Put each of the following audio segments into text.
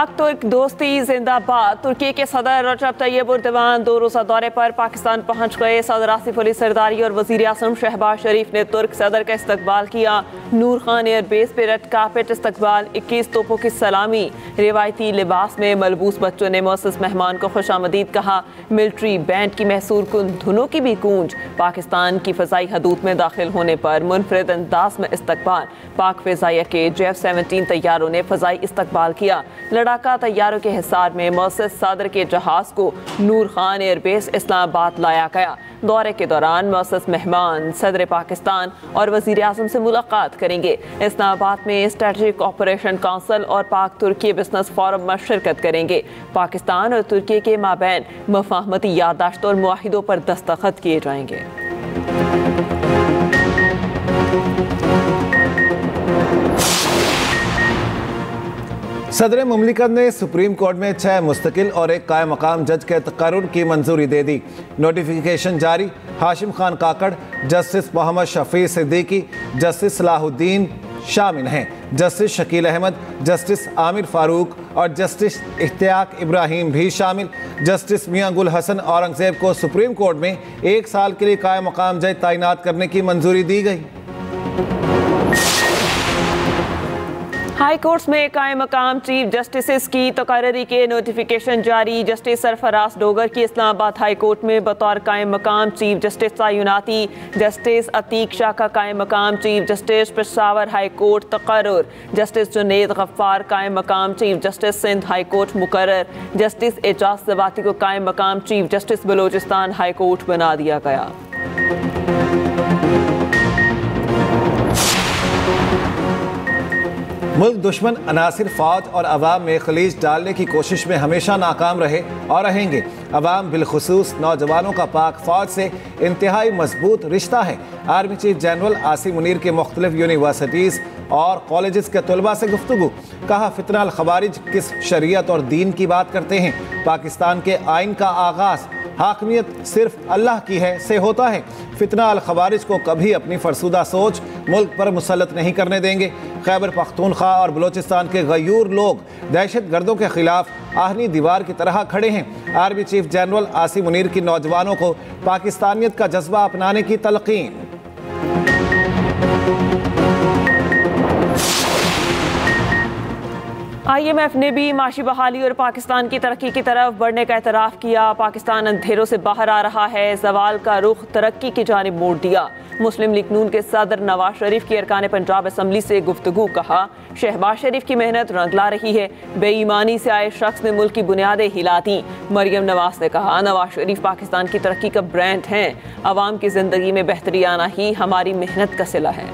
पाक तुर्क दोस्ती जिंदाबाद। तुर्की के सदर रजब तैयब एर्दोगान 2 रोज़ा दौरे पर पाकिस्तान पहुंच गए। सदर आसिफ अली सरदारी और वज़ीर आज़म शहबाज शरीफ ने तुर्क सदर का इस्तकबाल किया। नूर खान एयरबेस पर रेड कार्पेट इस्तकबाल, 21 तोपों की सलामी। रिवायती लिबास में मलबूस बच्चों ने मुअज़्ज़ज़ मेहमान को खुशामदीद कहा। मिलिट्री बैंड की महसूर कुन धुनों की भी गूंज। पाकिस्तान की फ़ज़ाई हदूद में दाखिल होने पर मुनफरिद अंदाज में इस्तकबाल। पाक फ़िज़ाइया के JF-17 तैयारों ने फ़ज़ाई इस्तकबाल किया। लड़ाका तैयारों के हिसार में मुअज़्ज़ज़ सदर के जहाज़ को नूर खान एयरबेस इस्लामाबाद लाया गया। दौरे के दौरान मुअज़्ज़ज़ मेहमान सदर पाकिस्तान और वज़ीर आज़म से मुलाकात करेंगे। इस्लामाबाद में स्ट्रेटेजिक ऑपरेशन काउंसिल और पाक तुर्की बिजनेस फोरम में शिरकत करेंगे। पाकिस्तान और तुर्की के माबैन मफाहमती याददाश्त और मुआहिदों पर दस्तखत किए जाएंगे। सदर मुमलिकत ने सुप्रीम कोर्ट में 6 मुस्तकिल और एक कायम मकाम जज के तकर्रुर की मंजूरी दे दी। नोटिफिकेशन जारी। हाशिम खान काकड़, जस्टिस मोहम्मद शफी सिद्दीकी, जस्टिस सलाहुद्दीन शामिल हैं। जस्टिस शकील अहमद, जस्टिस आमिर फारूक और जस्टिस इख्तियाक इब्राहिम भी शामिल। जस्टिस मियां गुल हसन औरंगजेब को सुप्रीम कोर्ट में 1 साल के लिए कायम मकाम जज तैनात करने की मंजूरी दी गई। हाई कोर्ट्स में कायम मकाम चीफ जस्टिस की तकर्री के नोटिफिकेशन जारी। जस्टिस सरफराज डोगर की इस्लामाबाद हाई कोर्ट में बतौर कायम मकाम चीफ जस्टिस तैनाती। जस्टिस अतीक शाह का कायम मकाम chief justice Peshawar high court तकर्रुर। जस्टिस जुनैद गफ्फार कायम मकाम chief justice Sindh high court मुकर्रर। जस्टिस एजाज ज़वाती को कायम मकाम chief justice Balochistan high court बना दिया गया। मुल्क दुश्मन अनासिर फौज और अवाम में खलीज डालने की कोशिश में हमेशा नाकाम रहे और रहेंगे। अवाम बिलखुसूस नौजवानों का पाक फौज से इंतहाई मजबूत रिश्ता है। Army chief general Asim Munir के मुख्तलिफ यूनिवर्सिटीज़ और कॉलेजेस के तलबा से गुफ्तगू। कहा, फितना अल खवारिज किस शरीयत और दीन की बात करते हैं। पाकिस्तान के आइन का आगाज़ हाकमियत सिर्फ अल्लाह की है से होता है। फितना अल खवारिज को कभी अपनी फरसुदा सोच मुल्क पर मुसल्लत नहीं करने देंगे। खैबर पख्तूनख्वा और बलोचिस्तान के गयूर लोग दहशत गर्दों के खिलाफ आहनी दीवार की तरह खड़े हैं। Army chief general Asim Munir की नौजवानों को पाकिस्तानियत का जज्बा अपनाने की तलकीन। IMF ने भी माशी बहाली और पाकिस्तान की तरक्की की तरफ बढ़ने का एतराफ़ किया। पाकिस्तान अंधेरों से बाहर आ रहा है। ज़वाल का रुख तरक्की की जानिब मोड़ दिया। मुस्लिम लीग नून के सदर नवाज शरीफ की अरकान पंजाब असम्बली से गुफ्तगू। कहा, शहबाज शरीफ की मेहनत रंग ला रही है। बेईमानी से आए शख्स ने मुल्क की बुनियादें हिला दी। मरियम नवाज ने कहा, नवाज शरीफ पाकिस्तान की तरक्की का ब्रांड हैं। अवाम की ज़िंदगी में बेहतरी आना ही हमारी मेहनत का सिला है।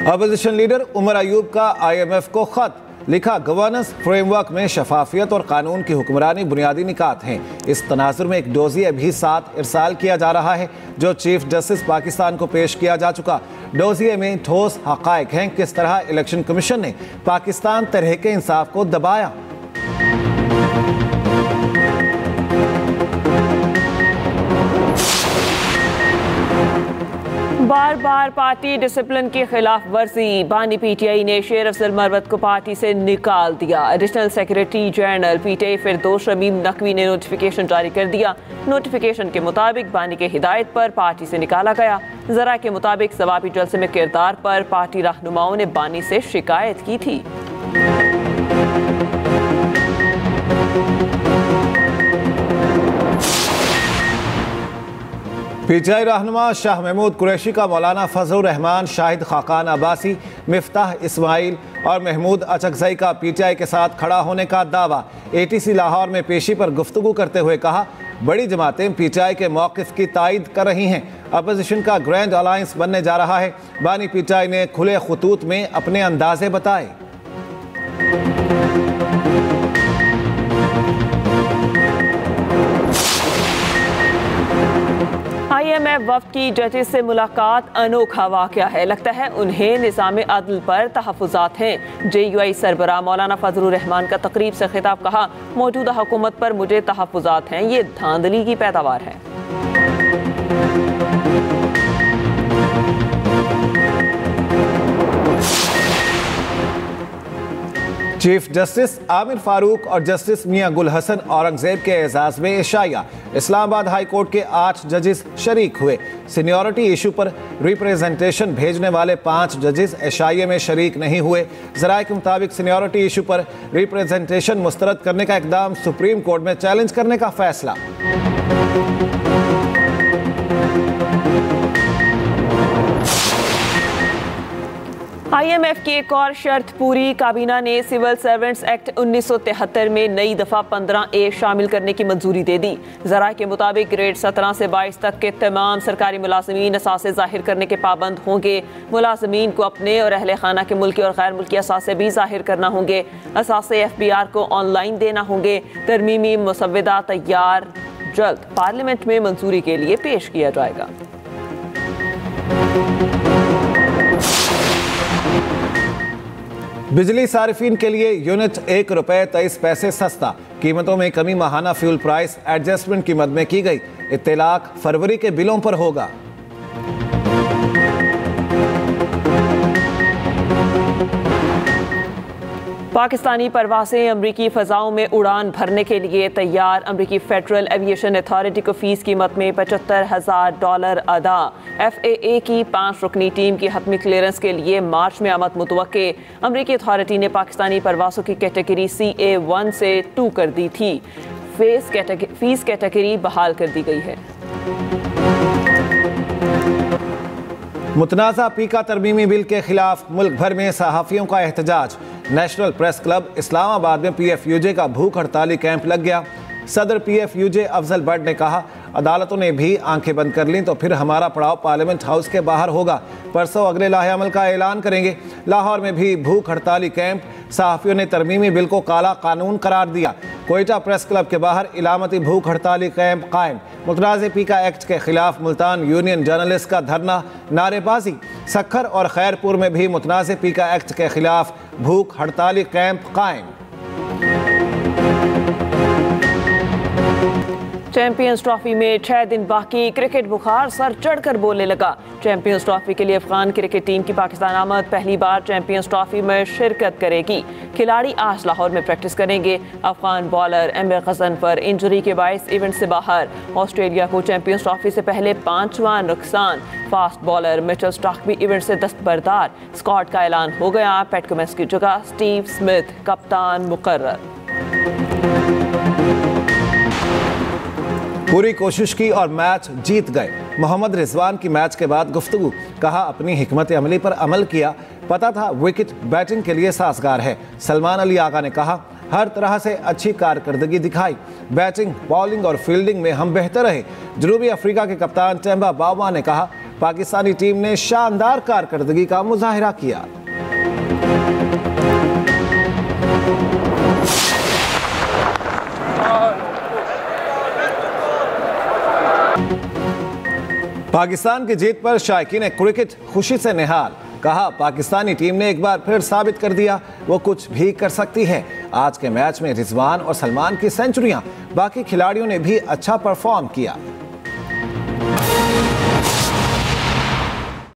अपोजिशन लीडर उमर अयूब का IMF को खत लिखा। गवर्नेंस फ्रेमवर्क में शफाफियत और कानून की हुक्मरानी बुनियादी निकात हैं। इस तनाजुर में एक डोजिया भी साथ इरसाल किया जा रहा है जो चीफ जस्टिस पाकिस्तान को पेश किया जा चुका। डोजिए में ठोस हक़ाइक़ हैं किस तरह इलेक्शन कमीशन ने पाकिस्तान तहरीक इंसाफ को दबाया। बार बार पार्टी डिसिप्लिन की खिलाफ वर्जी। बानी PTI ने शेर अफजल मरवत को पार्टी से निकाल दिया। एडिशनल सेक्रेटरी जनरल PTI फिरदौस शमीम नकवी ने नोटिफिकेशन जारी कर दिया। नोटिफिकेशन के मुताबिक बानी के हिदायत पर पार्टी से निकाला गया। जरा के मुताबिक सवाबी जलसे में किरदार पर पार्टी रहनुमाओं ने बानी से शिकायत की थी। PTI रहनुमा शाह महमूद कुरैशी का मौलाना फजलुर रहमान, शाहिद खाकान अब्बासी, मिफ्ताह इस्माइल और महमूद अचकजई का PTI के साथ खड़ा होने का दावा। ATC लाहौर में पेशी पर गुफ्तगू करते हुए कहा, बड़ी जमातें PTI के मौक़िफ़ की तायद कर रही हैं। अपोजिशन का ग्रैंड अलायंस बनने जा रहा है। बानी PTI ने खुले खुतूत में अपने अंदाजे बताए। IMF वफ्द की जजेस से मुलाकात अनोखा वाक़या है। लगता है उन्हें निज़ाम अदल पर तहफ़्फ़ुज़ात हैं। JUI सरबराह मौलाना फजलुर रहमान का तकरीब से खिताब। कहा, मौजूदा हुकूमत पर मुझे तहफ़्फ़ुज़ात हैं। ये धांधली की पैदावार है। चीफ जस्टिस आमिर फारूक और जस्टिस मियां गुल हसन औरंगजेब के एजाज में एशाया। इस्लामाबाद हाई कोर्ट के 8 जजेस शरीक हुए। सीनियरिटी इशू पर रिप्रेजेंटेशन भेजने वाले 5 जजेस एशाये में शरीक नहीं हुए। ज़राए के मुताबिक सीनियरिटी इशू पर रिप्रेजेंटेशन मुस्तरद करने का इकदाम सुप्रीम कोर्ट में चैलेंज करने का फैसला। IMF की एक और शर्त पूरी। काबीना ने सिविल सर्वेंट्स एक्ट 1973 में नई दफ़ा 15A शामिल करने की मंजूरी दे दी। ज़राए के मुताबिक ग्रेड 17 से 22 तक के तमाम सरकारी मुलाजमीन असासे ज़ाहिर करने के पाबंद होंगे। मुलाजमीन को अपने और अहले खाना के मुल्की और गैर मुल्की असासे भी ज़ाहिर करना होंगे। असासे FBR को ऑनलाइन देना होंगे। तरमीमी मुसव्वदा तैयार जल्द पार्लियामेंट में मंजूरी के लिए पेश किया जाएगा। बिजली सारिफीन के लिए यूनिट ₹1.23 सस्ता। कीमतों में कमी माहाना फ्यूल प्राइस एडजस्टमेंट की मद में की गई। इत्तलाक फरवरी के बिलों पर होगा। पाकिस्तानी परवासें अमरीकी फ़ज़ाओं में उड़ान भरने के लिए तैयार। अमरीकी फेडरल एविएशन अथॉरिटी को फ़ीस कीमत में $75,000 अदा। FAA की 5 रुकनी टीम की हतमी क्लियरेंस के लिए मार्च में आमद मुतवक्के। अमरीकी अथॉरिटी ने पाकिस्तानी परवासों की कैटेगरी CA1 से 2 कर दी थी। फीस कैटेगरी बहाल कर दी गई है। मुतनाज़ा पीका तरमीमी बिल के खिलाफ मुल्क भर में सहाफ़ियों का एहतजाज। नेशनल प्रेस क्लब इस्लामाबाद में PFUJ का भूख हड़ताली कैंप लग गया। सदर PFUJ अफजल बट ने कहा, अदालतों ने भी आंखें बंद कर लीं तो फिर हमारा पड़ाव पार्लियामेंट हाउस के बाहर होगा। परसों अगले लाहे अमल का ऐलान करेंगे। लाहौर में भी भूख हड़ताली कैंप। सहाफ़ियों ने तरमीमी बिल को काला कानून करार दिया। कोयटा प्रेस क्लब के बाहर इलामती भूख हड़ताली कैंप कायम। मुतनाज़े पीका एक्ट के खिलाफ मुल्तान यूनियन जर्नलिस्ट का धरना, नारेबाजी। सखर और खैरपुर में भी मुतनाज़े पीका एक्ट के खिलाफ भूख हड़ताली कैंप कायम। चैंपियंस ट्रॉफी में 6 दिन बाकी। क्रिकेट बुखार सर चढ़कर बोलने लगा। चैंपियंस ट्रॉफी के लिए अफगान क्रिकेट टीम की पाकिस्तान आमद पहली बार चैंपियंस ट्रॉफी में शिरकत करेगी। खिलाड़ी आज लाहौर में प्रैक्टिस करेंगे। Afghan bowler emir Ghazanfar injury के बायस इवेंट से बाहर। ऑस्ट्रेलिया को चैंपियंस ट्रॉफी से पहले 5वां नुकसान। फास्ट बॉलर मिचेल स्टार्क भी इवेंट से दस्तबरदार। स्क्वाड का ऐलान हो गया। पैट कमिंस की जगह स्टीव स्मिथ कप्तान मुकर्रर। पूरी कोशिश की और मैच जीत गए। मोहम्मद रिजवान की मैच के बाद गुफ्तगू। कहा, अपनी हिकमत अमली पर अमल किया। पता था विकेट बैटिंग के लिए साजगार है। सलमान अली आगा ने कहा, हर तरह से अच्छी कारकर्दगी दिखाई। बैटिंग, बॉलिंग और फील्डिंग में हम बेहतर रहे। जनूबी अफ्रीका के कप्तान टेम्बा बाउमा ने कहा, पाकिस्तानी टीम ने शानदार कारकर्दगी का मुजाहिरा किया। पाकिस्तान की जीत पर शायकीन क्रिकेट खुशी से निहाल। कहा, पाकिस्तानी टीम ने एक बार फिर साबित कर दिया वो कुछ भी कर सकती है। आज के मैच में रिजवान और सलमान की सेंचुरियां। बाकी खिलाड़ियों ने भी अच्छा परफॉर्म किया।